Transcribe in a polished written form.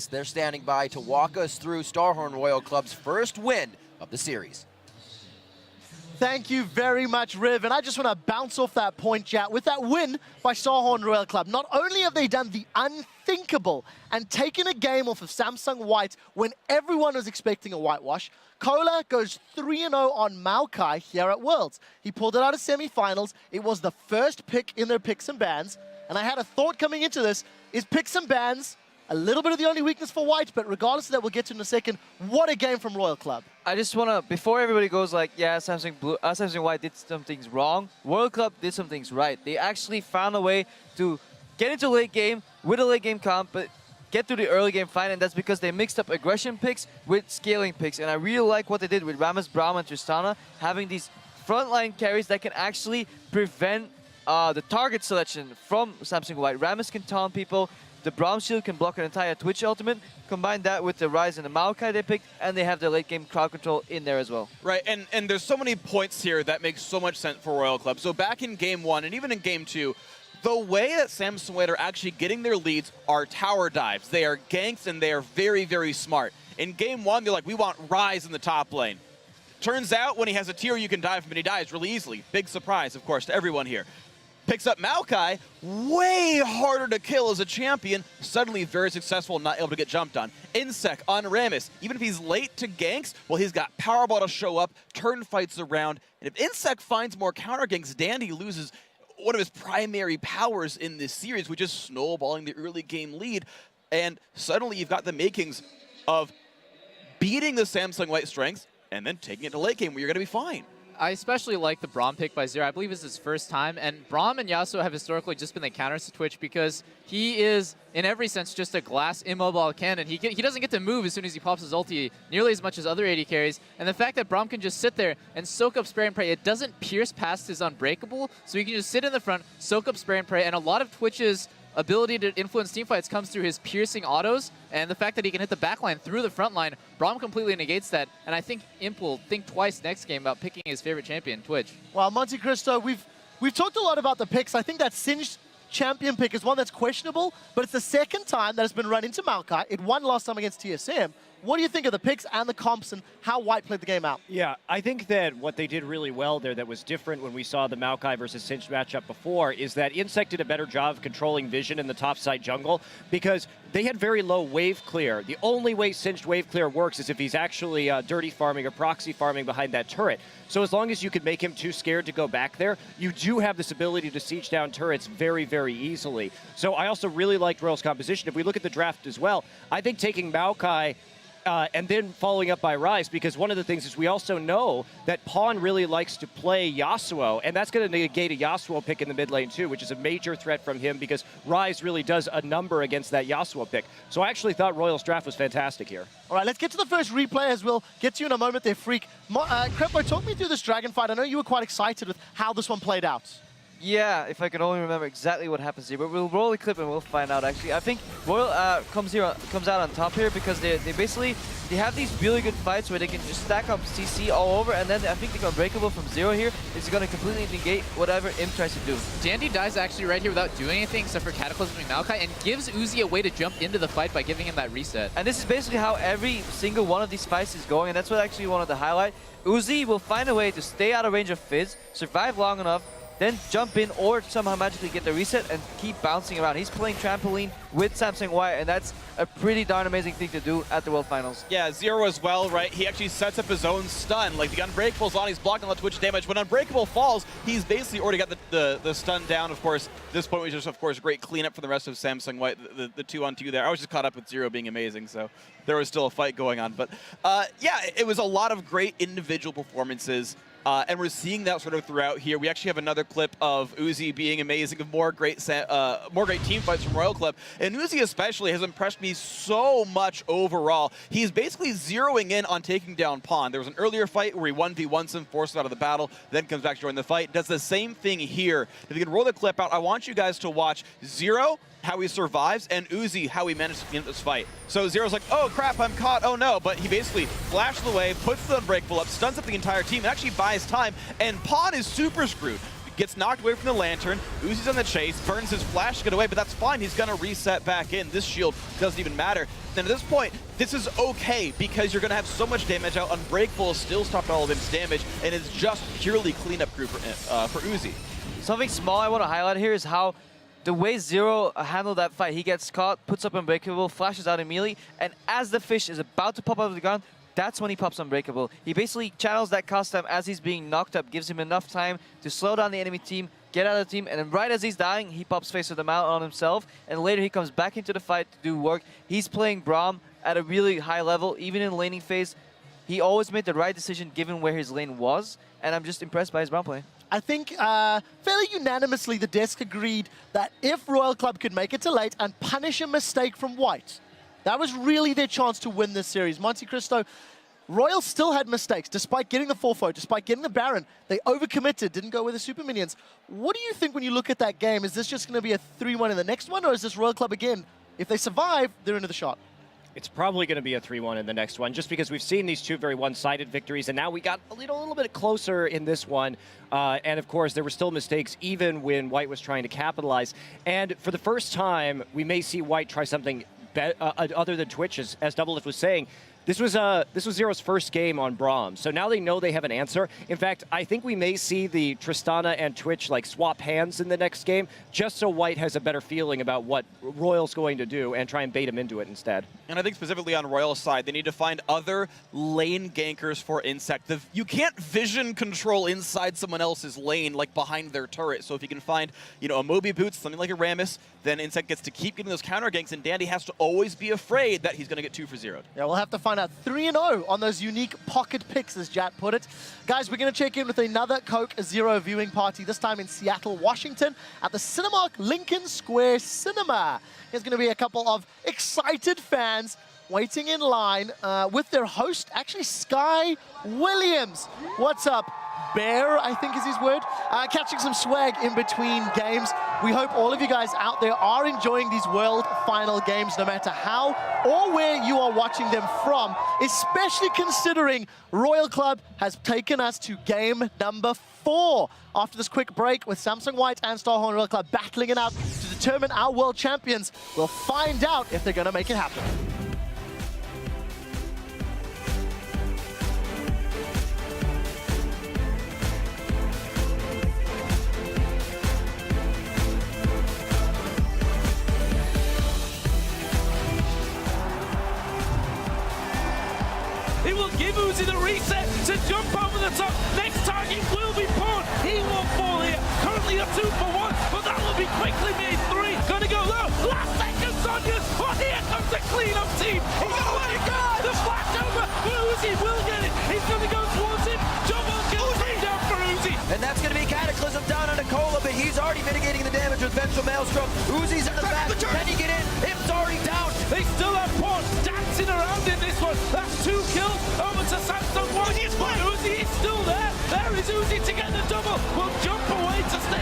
They're standing by to walk us through Starhorn Royal Club's first win of the series. Thank you very much, Riv. And I just want to bounce off that point, chat. With that win by Starhorn Royal Club, not only have they done the unthinkable and taken a game off of Samsung White when everyone was expecting a whitewash, Kola goes 3-0 on Maokai here at Worlds. He pulled it out of semifinals. It was the first pick in their picks and bans. And I had a thought coming into this, is picks and bans a little bit of the only weakness for White, but regardless of that, we'll get to in a second. What a game from Royal Club. I just want to, before everybody goes like, yeah, Samsung White did some things wrong, Royal Club did some things right. They actually found a way to get into late game with a late game comp, but get through the early game fine, and that's because they mixed up aggression picks with scaling picks. And I really like what they did with Rammus, Braum, and Tristana, having these frontline carries that can actually prevent the target selection from Samsung White. Rammus can taunt people, the Braum shield can block an entire Twitch ultimate. Combine that with the Rise and the Maokai they picked, and they have the late game crowd control in there as well. Right, and there's so many points here that make so much sense for Royal Club. So back in Game 1 and even in Game 2, the way that Samsung White are actually getting their leads are tower dives. They are ganks and they are very, very smart. In Game 1, they're like, we want Rise in the top lane. Turns out when he has a tier, you can dive him and he dies really easily. Big surprise, of course, to everyone here. Picks up Maokai, way harder to kill as a champion, suddenly very successful, not able to get jumped on. Insec on Rammus, even if he's late to ganks, well, he's got Powerball to show up, turn fights around, and if Insec finds more counter ganks, Dandy loses one of his primary powers in this series, which is snowballing the early game lead, and suddenly you've got the makings of beating the Samsung White strengths and then taking it to late game where you're going to be fine. I especially like the Braum pick by Zero. I believe it's his first time, and Braum and Yasuo have historically just been the counters to Twitch because he is, in every sense, just a glass immobile cannon. He doesn't get to move as soon as he pops his ulti nearly as much as other AD carries, and the fact that Braum can just sit there and soak up spray and pray, it doesn't pierce past his unbreakable, so he can just sit in the front, soak up spray and pray, and a lot of Twitch's ability to influence teamfights comes through his piercing autos, and the fact that he can hit the backline through the front line. Braum completely negates that, and I think Imp will think twice next game about picking his favorite champion, Twitch. Well, Monte Cristo, we've talked a lot about the picks. I think that Singed champion pick is one that's questionable, but it's the second time that it's been run into Maokai. It won last time against TSM. What do you think of the picks and the comps and how White played the game out? Yeah, I think that what they did really well there that was different when we saw the Maokai versus Singed matchup before is that Insect did a better job of controlling vision in the top side jungle because they had very low wave clear. The only way Singed wave clear works is if he's actually dirty farming or proxy farming behind that turret. So as long as you could make him too scared to go back there, you do have this ability to siege down turrets very, very easily. So I also really liked Royal's composition. If we look at the draft as well, I think taking Maokai and then following up by Rise, because one of the things is we also know that Pawn really likes to play Yasuo, and that's going to negate a Yasuo pick in the mid lane too, which is a major threat from him because Rise really does a number against that Yasuo pick. So I actually thought Royal's draft was fantastic here. All right, let's get to the first replay as we'll get to you in a moment there, Freak. Crepo, talk me through this Dragon fight. I know you were quite excited with how this one played out. Yeah, if I can only remember exactly what happens here, but we'll roll the clip and we'll find out. Actually, I think Royal comes out on top here because they have these really good fights where they can just stack up CC all over, and then I think the Unbreakable from Zero here is going to completely negate whatever Imp tries to do. Dandy dies actually right here without doing anything except for Cataclysming Maokai, and gives Uzi a way to jump into the fight by giving him that reset. And this is basically how every single one of these fights is going, and that's what I actually wanted to highlight. Uzi will find a way to stay out of range of Fizz, survive long enough, then jump in or somehow magically get the reset and keep bouncing around. He's playing trampoline with Samsung White, and that's a pretty darn amazing thing to do at the World Finals. Yeah, Zero as well, right? He actually sets up his own stun. Like, the Unbreakable's on, he's blocking all the Twitch damage. When Unbreakable falls, he's basically already got the stun down, of course. This point was just, of course, great cleanup for the rest of Samsung White, the 2-on-2 there. I was just caught up with Zero being amazing, so there was still a fight going on. But, yeah, it was a lot of great individual performances. And we're seeing that sort of throughout here. We actually have another clip of Uzi being amazing, of more great team fights from Royal Club. And Uzi especially has impressed me so much overall. He's basically zeroing in on taking down Pawn. There was an earlier fight where he 1v1s him, forced him out of the battle, then comes back to join the fight. Does the same thing here. If you can roll the clip out, I want you guys to watch Zero, how he survives, and Uzi, how he managed to get this fight. So Zero's like, oh crap, I'm caught, oh no, but he basically flashes away, puts the Unbreakable up, stuns up the entire team, and actually buys time, and Pawn is super screwed. Gets knocked away from the Lantern. Uzi's on the chase, burns his flash to get away, but that's fine. He's going to reset back in. This shield doesn't even matter. And at this point, this is okay because you're going to have so much damage out. Unbreakable has still stopped all of his damage, and it's just purely cleanup crew for Uzi. Something small I want to highlight here is how the way Zero handled that fight. He gets caught, puts up Unbreakable, flashes out immediately, and as the fish is about to pop out of the ground, that's when he pops Unbreakable. He basically channels that cost time as he's being knocked up, gives him enough time to slow down the enemy team, get out of the team, and then right as he's dying, he pops Face of the Mount on himself, and later he comes back into the fight to do work. He's playing Braum at a really high level, even in laning phase. He always made the right decision given where his lane was, and I'm just impressed by his Braum play. I think fairly unanimously the desk agreed that if Royal Club could make it to late and punish a mistake from White, that was really their chance to win this series. Monte Cristo, Royal still had mistakes. Despite getting the 4-4, despite getting the Baron, they overcommitted, didn't go with the super minions. What do you think when you look at that game? Is this just going to be a 3-1 in the next one, or is this Royal Club again? If they survive, they're into the shot. It's probably going to be a 3-1 in the next one, just because we've seen these two very one-sided victories, and now we got a little bit closer in this one. And of course, there were still mistakes even when White was trying to capitalize. And for the first time, we may see White try something other than Twitch, as Doublelift was saying. This was Zero's first game on Braum, so now they know they have an answer. In fact, I think we may see the Tristana and Twitch like swap hands in the next game, just so White has a better feeling about what Royal's going to do and try and bait him into it instead. And I think specifically on Royal's side, they need to find other lane gankers for Insect. You can't vision control inside someone else's lane, like behind their turret. So if you can find, a Moby Boots, something like a Rammus, then Insect gets to keep getting those counter ganks, and Dandy has to always be afraid that he's going to get 2 for 0'd. Yeah, we'll have to find out 3-0 on those unique pocket picks, as Jat put it. Guys, we're going to check in with another Coke Zero viewing party, this time in Seattle, Washington, at the Cinemark Lincoln Square Cinema. There's going to be a couple of excited fans waiting in line with their host, actually Sky Williams. What's up, Bear, I think is his word. Catching some swag in between games. We hope all of you guys out there are enjoying these World Final games, no matter how or where you are watching them from, especially considering Royal Club has taken us to game number 4. After this quick break with Samsung White and Starhorn Royal Club battling it out to determine our world champions, we'll find out if they're going to make it happen. It will give Uzi the reset to jump over the top. Next target will be Pawn. He won't fall here. Currently a 2 for 1, but that will be quickly made 3. Gonna go low. Last second, Sonya's. Oh, here comes the cleanup team. He's oh my God! The flash over. Uzi will get it. He's gonna go towards him. Double kill down for Uzi. And that's going to be Cataclysm down on Nicola, but he's already mitigating the damage with Vengeful Maelstrom. Uzi's in the back. Can he get in? Im's already down. They still have Pawn dancing around in this one. That's 2 kills over to Samsung White. Uzi is still there. There is Uzi to get the double. Will jump away to stay